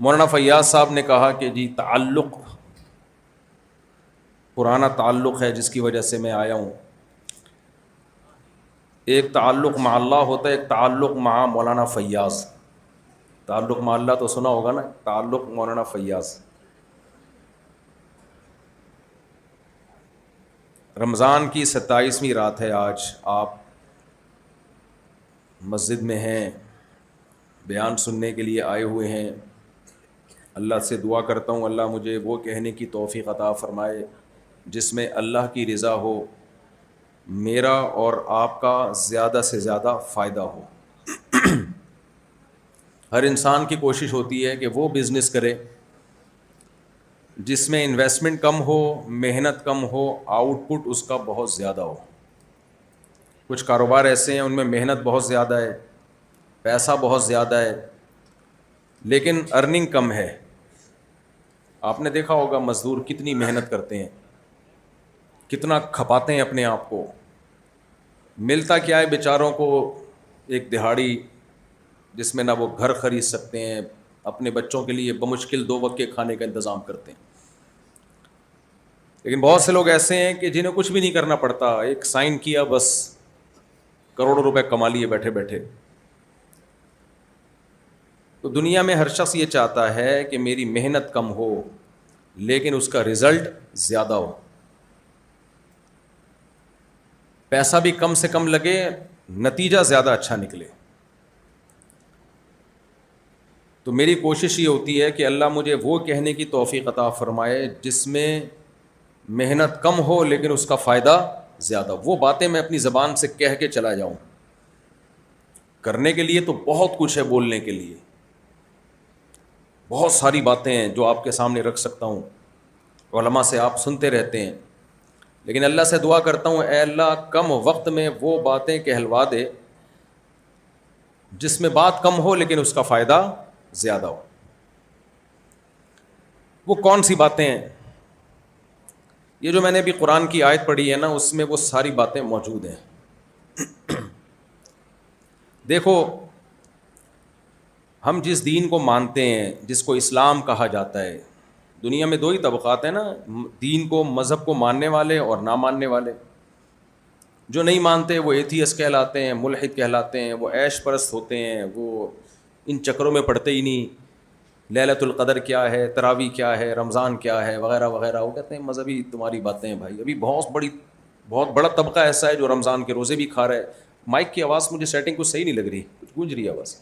مولانا فیاض صاحب نے کہا کہ جی تعلق، پرانا تعلق ہے جس کی وجہ سے میں آیا ہوں. ایک تعلق مع اللہ ہوتا ہے، ایک تعلق مع مولانا فیاض. تعلق مع اللہ تو سنا ہوگا نا، تعلق مولانا فیاض. رمضان کی 27ویں رات ہے آج. آپ مسجد میں ہیں، بیان سننے کے لیے آئے ہوئے ہیں. اللہ سے دعا کرتا ہوں اللہ مجھے وہ کہنے کی توفیق عطا فرمائے جس میں اللہ کی رضا ہو، میرا اور آپ کا زیادہ سے زیادہ فائدہ ہو. ہر انسان کی کوشش ہوتی ہے کہ وہ بزنس کرے جس میں انویسٹمنٹ کم ہو، محنت کم ہو، آؤٹ پٹ اس کا بہت زیادہ ہو. کچھ کاروبار ایسے ہیں ان میں محنت بہت زیادہ ہے، پیسہ بہت زیادہ ہے، لیکن ارننگ کم ہے. آپ نے دیکھا ہوگا مزدور کتنی محنت کرتے ہیں، کتنا کھپاتے ہیں اپنے آپ کو. ملتا کیا ہے بیچاروں کو؟ ایک دہاڑی جس میں نہ وہ گھر خرید سکتے ہیں، اپنے بچوں کے لیے بمشکل 2 وقت کے کھانے کا انتظام کرتے ہیں. لیکن بہت سے لوگ ایسے ہیں کہ جنہیں کچھ بھی نہیں کرنا پڑتا، ایک سائن کیا بس کروڑوں روپے کما لیے بیٹھے بیٹھے. تو دنیا میں ہر شخص یہ چاہتا ہے کہ میری محنت کم ہو لیکن اس کا رزلٹ زیادہ ہو، پیسہ بھی کم سے کم لگے، نتیجہ زیادہ اچھا نکلے. تو میری کوشش یہ ہوتی ہے کہ اللہ مجھے وہ کہنے کی توفیق عطا فرمائے جس میں محنت کم ہو لیکن اس کا فائدہ زیادہ. وہ باتیں میں اپنی زبان سے کہہ کے چلا جاؤں. کرنے کے لیے تو بہت کچھ ہے، بولنے کے لیے بہت ساری باتیں ہیں جو آپ کے سامنے رکھ سکتا ہوں. علماء سے آپ سنتے رہتے ہیں، لیکن اللہ سے دعا کرتا ہوں اے اللہ کم وقت میں وہ باتیں کہلوا دے جس میں بات کم ہو لیکن اس کا فائدہ زیادہ ہو. وہ کون سی باتیں ہیں؟ یہ جو میں نے ابھی قرآن کی آیت پڑھی ہے نا، اس میں وہ ساری باتیں موجود ہیں. دیکھو، ہم جس دین کو مانتے ہیں، جس کو اسلام کہا جاتا ہے، دنیا میں 2 ہی طبقات ہیں نا، دین کو، مذہب کو ماننے والے اور نہ ماننے والے. جو نہیں مانتے وہ ایتھیسٹ کہلاتے ہیں، ملحد کہلاتے ہیں، وہ عیش پرست ہوتے ہیں، وہ ان چکروں میں پڑتے ہی نہیں. لیلۃ القدر کیا ہے، تراویح کیا ہے، رمضان کیا ہے، وغیرہ وغیرہ. وہ کہتے ہیں مذہبی تمہاری باتیں ہیں بھائی. ابھی بہت بڑا طبقہ ایسا ہے جو رمضان کے روزے بھی کھا رہا ہے. مائک کی آواز مجھے سیٹنگ کچھ صحیح نہیں لگ رہی، کچھ گونج رہی ہے آواز.